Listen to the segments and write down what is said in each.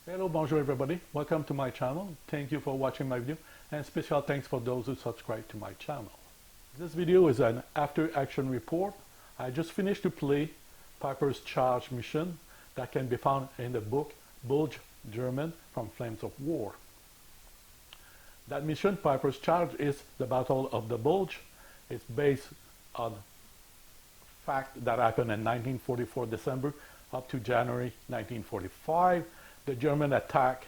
Hello, bonjour everybody. Welcome to my channel. Thank you for watching my video and special thanks for those who subscribe to my channel. This video is an after action report. I just finished to play Peiper's charge mission that can be found in the book Bulge German from Flames of War. That mission, Peiper's charge, is the Battle of the Bulge. It's based on fact that happened in 1944 December up to January 1945. The German attack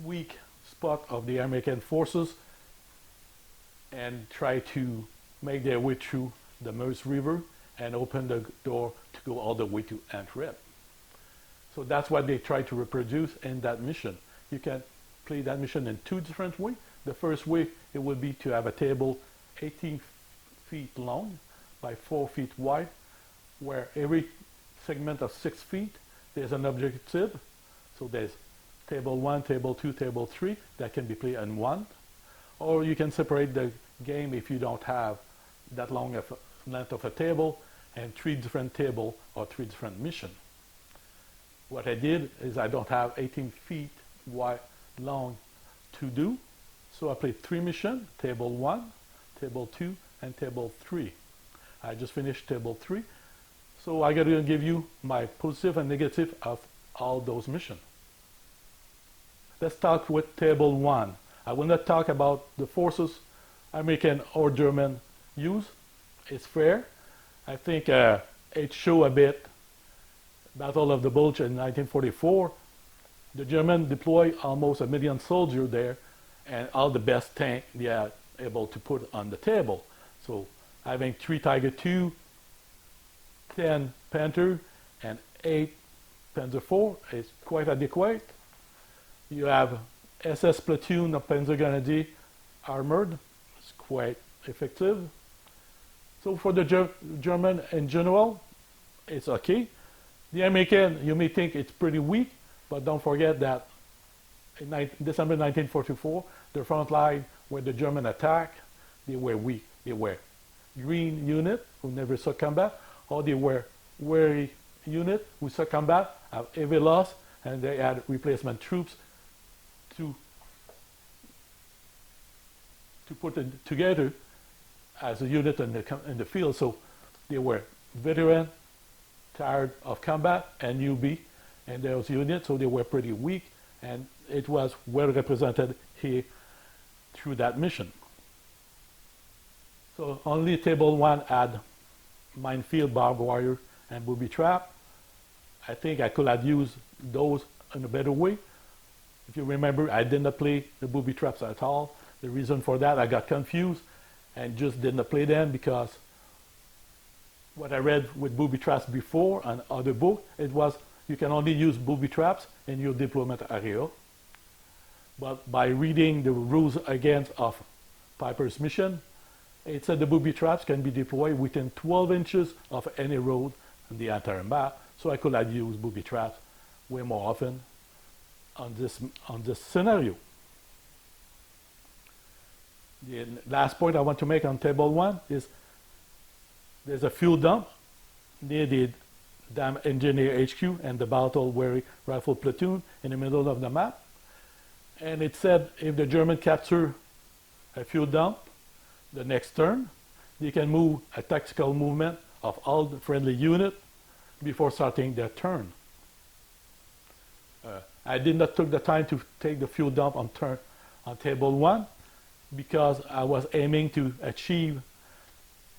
weak spot of the American forces and try to make their way through the Meuse River and open the door to go all the way to Antwerp. So that's what they try to reproduce in that mission. You can play that mission in two different ways. The first way, it would be to have a table 18 feet long by 4 feet wide, where every segment of 6 feet there's an objective. So there's table 1, table 2, table 3 that can be played in one. Or you can separate the game if you don't have that long of length of a table and 3 different tables or 3 different missions. What I did is I don't have 18 feet wide long to do. So I played 3 missions, table 1, table 2, and table 3. I just finished table 3. So I'm going to give you my positive and negative of all those missions. Let's start with table 1. I will not talk about the forces American or German use. It's fair. I think it shows a bit Battle of the Bulge in 1944. The Germans deployed almost 1 million soldiers there and all the best tanks they are able to put on the table. So having 3 Tiger II, 10 Panther and 8 Panther IV is quite adequate. You have SS platoon of Panzergrenadier armored. It's quite effective. So for the German in general, it's okay. The American, you may think it's pretty weak, but don't forget that in December 1944, the front line where the German attacked, they were weak. They were green unit who never saw combat, or they were weary unit who saw combat, have heavy loss, and they had replacement troops to put it together as a unit in the field. So they were veteran, tired of combat, and newbie, and those units, so they were pretty weak, and it was well represented here through that mission. So only table 1 had minefield, barbed wire, and booby trap. I think I could have used those in a better way. If you remember, I did not play the booby traps at all. The reason for that, I got confused and just did not play them because what I read with booby traps before on other books, it was you can only use booby traps in your deployment area. But by reading the rules against of Peiper's mission, it said the booby traps can be deployed within 12 inches of any road in the entire map. So I could have used booby traps way more often on this scenario. The last point I want to make on table 1 is there's a fuel dump near the Dam Engineer HQ and the battle-weary rifle platoon in the middle of the map. And it said if the German capture a fuel dump, the next turn, they can move a tactical movement of all the friendly units before starting their turn. I did not take the time to take the fuel dump on table 1 because I was aiming to achieve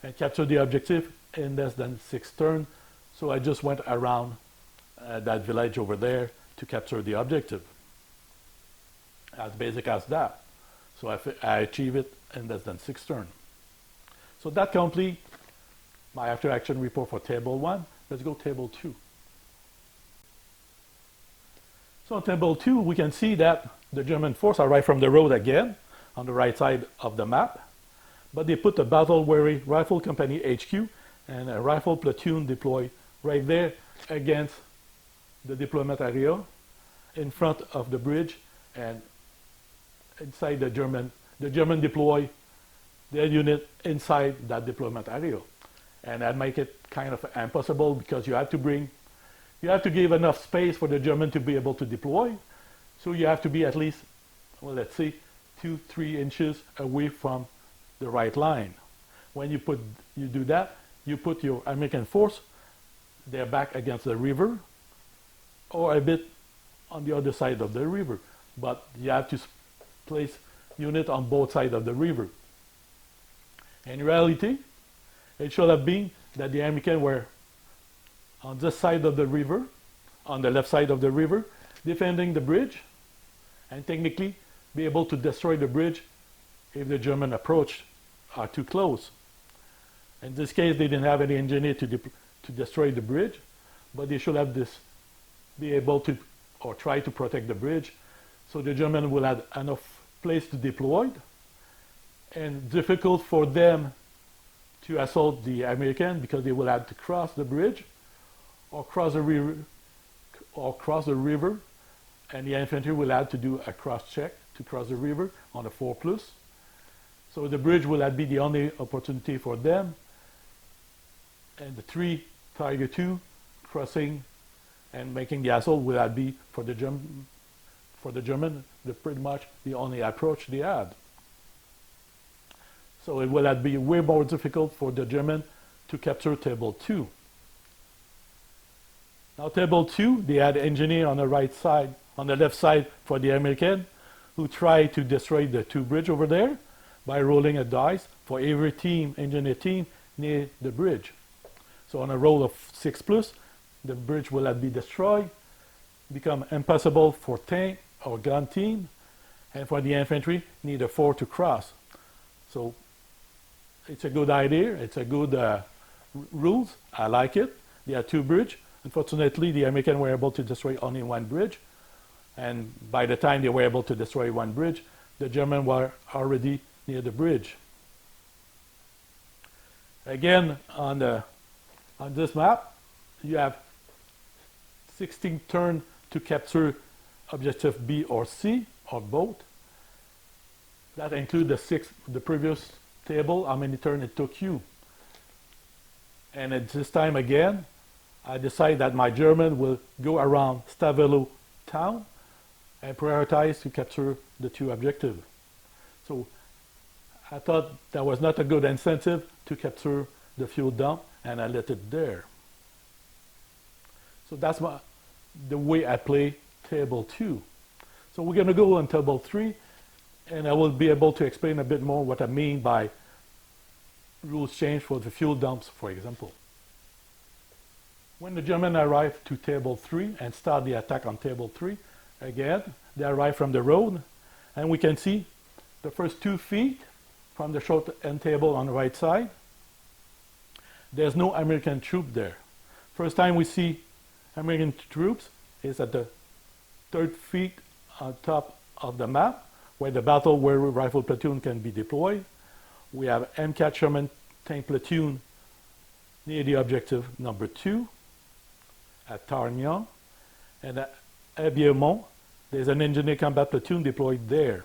and capture the objective in less than 6 turns. So I just went around that village over there to capture the objective. As basic as that. So I achieved it in less than 6 turns. So that completes my after action report for table 1. Let's go table 2. So on table 2, we can see that the German force arrived from the road again on the right side of the map. But they put a battle-weary rifle company HQ and a rifle platoon deployed right there against the deployment area in front of the bridge and inside the German deploy their unit inside that deployment area. And that make it kind of impossible because you have to bring You have to give enough space for the German to be able to deploy. So you have to be at least, well, let's say 2-3 inches away from the right line. When you do that, you put your American force, they're back against the river, or a bit on the other side of the river. But you have to place unit on both sides of the river. In reality, it should have been that the Americans were on this side of the river, on the left side of the river, defending the bridge, and technically be able to destroy the bridge if the German approach are too close. In this case, they didn't have any engineer to destroy the bridge, but they should have be able to, or try to protect the bridge, so the German will have enough place to deploy, and difficult for them to assault the American because they will have to cross the bridge or cross the river, and the infantry will have to do a cross check to cross the river on a 4+. So the bridge will be the only opportunity for them, and the 3 Tiger II crossing and making the assault will be for the German, pretty much the only approach they had. So it will be way more difficult for the German to capture Table 2. Now Table 2, they had engineer on the right side, on the left side for the American, who tried to destroy the 2 bridge over there by rolling a dice for every team, engineer team, near the bridge. So on a roll of 6+, the bridge will be destroyed, become impassable for tank or gun team, and for the infantry, need a 4 to cross. So it's a good idea, it's a good rules, I like it. There are 2 bridges. Unfortunately, the Americans were able to destroy only 1 bridge, and by the time they were able to destroy 1 bridge, the Germans were already near the bridge. Again, on this map, you have 16 turns to capture objective B or C, or both. That includes the previous table, how many turns it took you. And at this time again, I decide that my German will go around Stavelo town and prioritize to capture the 2 objectives. So I thought that was not a good incentive to capture the fuel dump, and I let it there. So that's the way I play Table 2. So we're going to go on Table 3, and I will be able to explain a bit more what I mean by rules change for the fuel dumps, for example. When the Germans arrive to Table 3 and start the attack on Table 3, again, they arrive from the road, and we can see the first 2 feet from the short end table on the right side. There's no American troop there. First time we see American troops is at the 3rd feet on top of the map, where the battle weary rifle platoon can be deployed. We have MCAT Sherman tank platoon near the objective number 2 at Tarnion, and at Abiermont, there's an engineer combat platoon deployed there.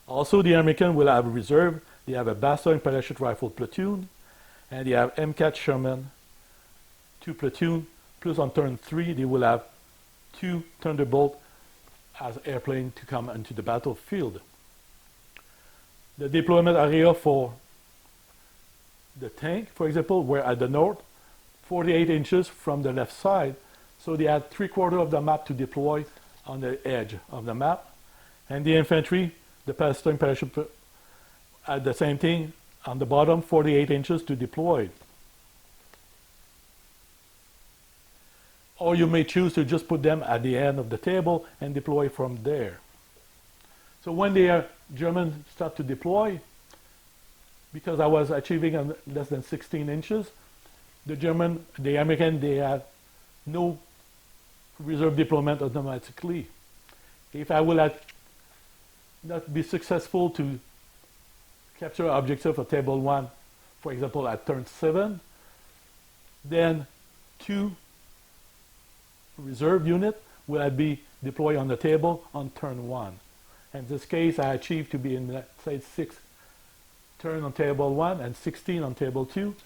Also, the American will have a reserve. They have a Bastard and parachute rifle platoon, and they have MCAT Sherman 2 platoon, plus on turn 3, they will have 2 Thunderbolt as airplane to come into the battlefield. The deployment area for the tank, for example, were at the north, 48 inches from the left side, so they had 3/4 of the map to deploy on the edge of the map. And the infantry, the Palestine parachute, at the same thing on the bottom, 48 inches to deploy. Or you may choose to just put them at the end of the table and deploy from there. So when the Germans start to deploy, because I was achieving less than 16 inches, the American, they had no reserve deployment automatically. If I will not be successful to capture objective for Table 1, for example, at turn 7, then 2 reserve unit will be deployed on the table on turn 1. In this case, I achieved to be in, say, 6 turn on Table 1 and 16 on Table 2.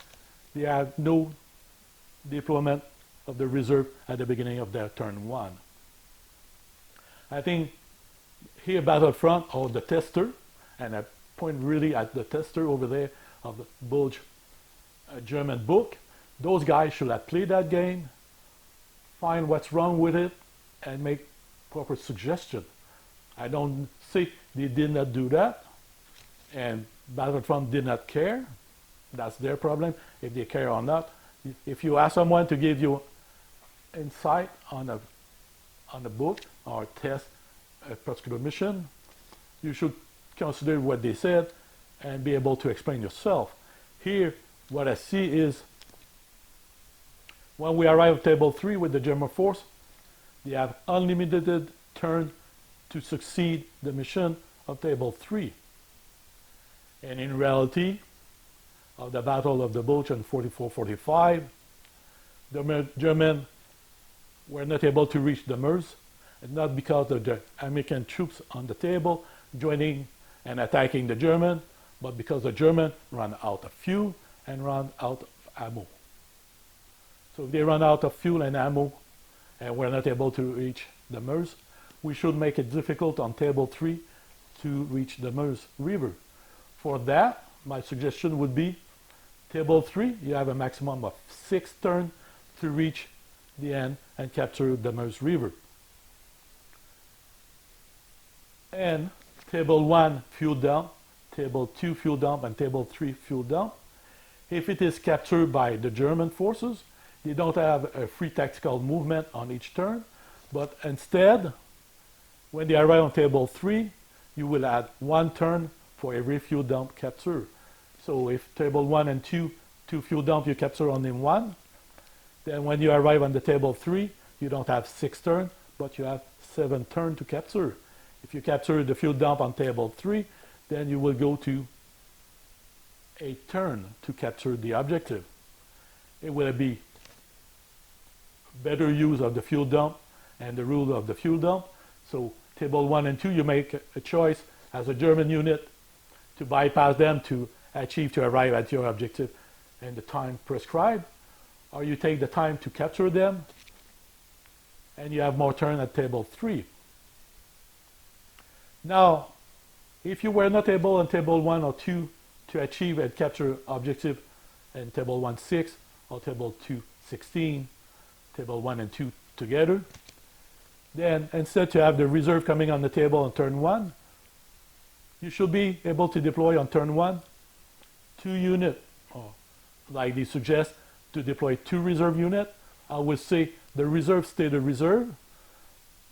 They have no deployment of the reserve at the beginning of their turn 1. I think here battlefront or the tester, and I point really at the tester over there of the Bulge German book. Those guys should have played that game, find what's wrong with it, and make proper suggestion. I don't say they did not do that, and Battlefront did not care. That's their problem, if they care or not. If you ask someone to give you insight on a book or test a particular mission, you should consider what they said and be able to explain yourself. Here, what I see is when we arrive at table 3 with the German force, they have unlimited turn to succeed the mission of table 3. And in reality, of the Battle of the Bulge in 44-45, the Germans were not able to reach the Meuse, and not because of the American troops on the table joining and attacking the German, but because the German ran out of fuel and ran out of ammo. So if they run out of fuel and ammo and we're not able to reach the Meuse, we should make it difficult on table 3 to reach the Meuse River. For that, my suggestion would be table 3, you have a maximum of 6 turns to reach the end and capture the Meuse River. And table 1, fuel dump, table 2, fuel dump, and table 3, fuel dump. If it is captured by the German forces, they don't have a free tactical movement on each turn, but instead, when they arrive on table 3, you will add 1 turn for every fuel dump capture. So if table 1 and 2 fuel dump you capture only 1, then when you arrive on the table 3, you don't have 6 turns, but you have 7 turns to capture. If you capture the fuel dump on table 3, then you will go to 8 turns to capture the objective. It will be better use of the fuel dump and the rule of the fuel dump. So table 1 and 2, you make a choice as a German unit to bypass them to arrive at your objective in the time prescribed, or you take the time to capture them and you have more turn at table 3. Now, if you were not able on table 1 or 2 to achieve and capture objective in table 1, 6, or table 2, 16, table 1 and 2 together, then instead to have the reserve coming on the table on turn 1, you should be able to deploy on turn 1 2 units, or like they suggest, to deploy 2 reserve units. I would say the reserve stay the reserve,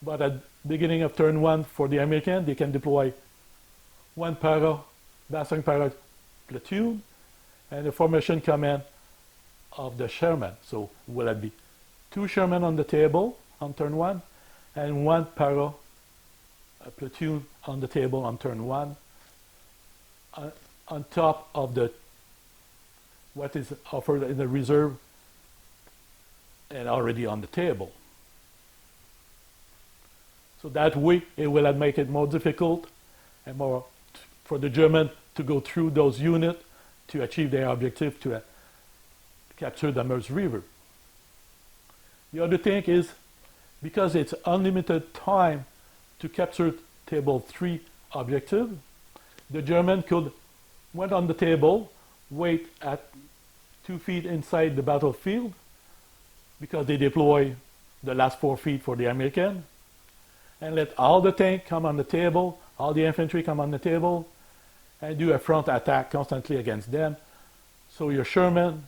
but at the beginning of turn 1 for the American, they can deploy 1 Bastard para platoon and the formation command of the Sherman. So will it be 2 Sherman on the table on turn 1 and 1 para platoon on the table on turn 1 on top of the what is offered in the reserve and already on the table. So that way it will make it more difficult and more for the German to go through those units to achieve their objective to capture the Meuse River. The other thing is, because it's unlimited time to capture table 3 objective, the German could went on the table, wait at 2 feet inside the battlefield, because they deploy the last 4 feet for the American, and let all the tank come on the table, all the infantry come on the table, and do a front attack constantly against them. So your Sherman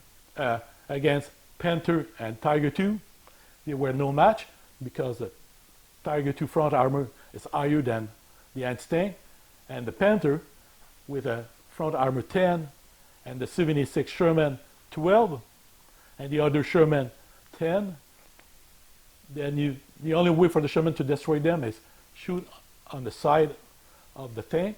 against Panther and Tiger II, they were no match, because the Tiger II front armor is higher than the anti-tank, and the Panther with a front armor 10 and the 76 Sherman 12 and the other Sherman 10, then the only way for the Sherman to destroy them is shoot on the side of the tank,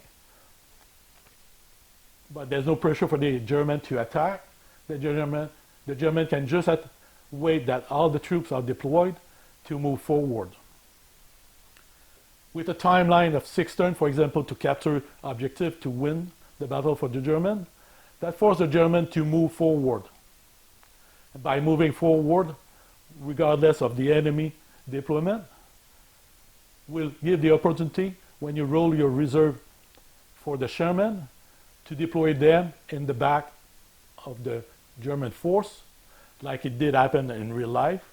but there's no pressure for the German to attack. The German can just wait that all the troops are deployed to move forward. With a timeline of 6 turns, for example, to capture objective to win the battle for the German, that forces the German to move forward. And by moving forward, regardless of the enemy deployment, will give the opportunity when you roll your reserve for the Sherman to deploy them in the back of the German force, like it did happen in real life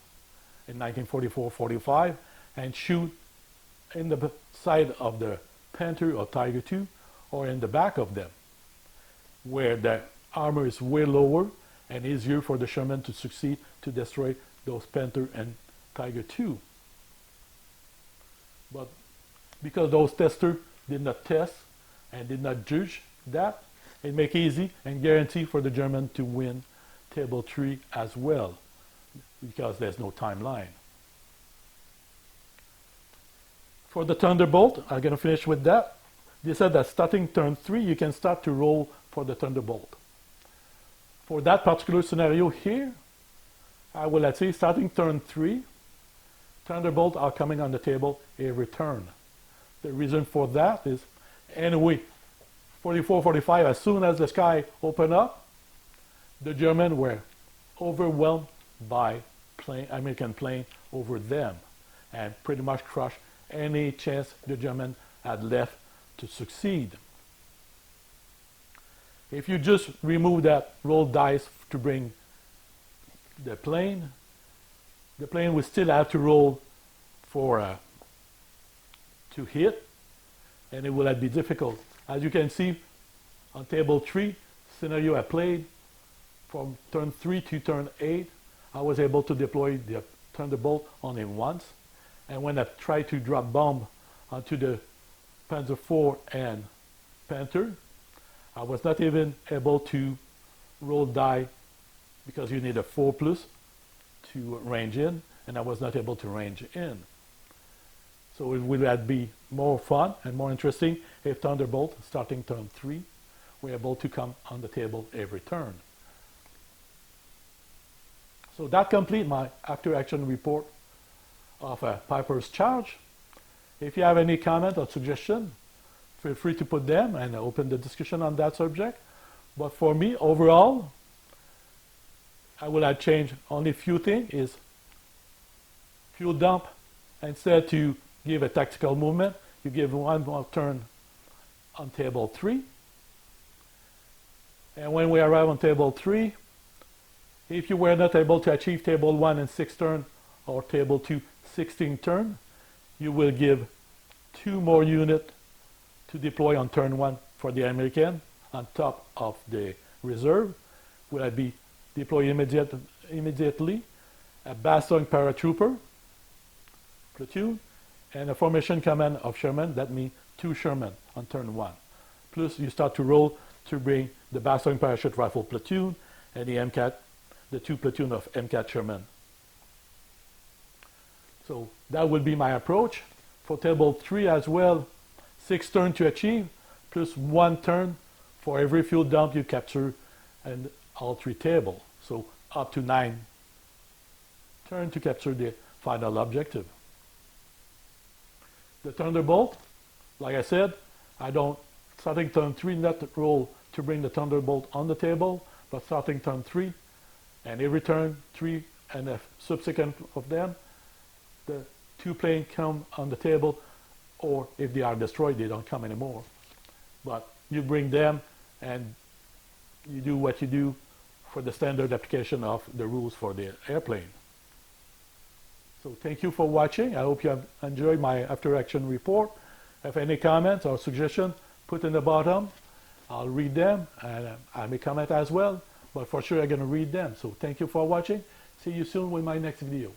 in 1944-45, and shoot in the side of the Panther or Tiger II, or in the back of them, where the armor is way lower and easier for the Sherman to succeed to destroy those Panther and Tiger II. But because those testers did not test and did not judge that, it makes it easy and guarantee for the German to win table 3 as well, because there's no timeline. For the Thunderbolt, I'm going to finish with that. They said that starting turn 3, you can start to roll for the Thunderbolt. For that particular scenario here, I will, let's say, starting turn 3, Thunderbolt are coming on the table every turn. The reason for that is, anyway, 44-45, as soon as the sky opened up, the Germans were overwhelmed by American plane over them and pretty much crushed any chance the Germans had left to succeed. If you just remove that rolled dice to bring the plane will still have to roll for to hit, and it will be difficult. As you can see on table 3 scenario I played, from turn 3 to turn 8, I was able to deploy the Thunderbolt only once. And when I tried to drop bomb onto the Panzer IV and Panther, I was not even able to roll die because you need a 4+ to range in, and I was not able to range in. So it would be more fun and more interesting if Thunderbolt, starting turn 3, were able to come on the table every turn. So that completes my after-action report of Peiper's charge. If you have any comment or suggestion, feel free to put them and open the discussion on that subject. But for me, overall, I will have changed only a few things. Is fuel dump, instead to give a tactical movement, you give one more turn on table 3. And when we arrive on table 3, if you were not able to achieve table 1 in 6 turns or table 2 16 turns, you will give 2 more units to deploy on turn 1 for the American on top of the reserve. Will be deploy immediately a Bastion paratrooper platoon and a formation command of Sherman. That means 2 Sherman on turn 1. Plus you start to roll to bring the Bastion parachute rifle platoon and the MCAT, the 2 platoon of MCAT Sherman. So that would be my approach. For table 3 as well, 6 turns to achieve, plus 1 turn for every fuel dump you capture and all 3 tables. So up to 9 turns to capture the final objective. The Thunderbolt, like I said, I don't, starting turn 3, not roll to bring the Thunderbolt on the table, but starting turn 3, and every turn 3 and a subsequent of them, the 2 planes come on the table, or if they are destroyed, they don't come anymore. But you bring them and you do what you do for the standard application of the rules for the airplane. So thank you for watching. I hope you have enjoyed my after-action report. If any comments or suggestions, put in the bottom. I'll read them, and I may comment as well, but for sure I'm going to read them. So thank you for watching. See you soon with my next video.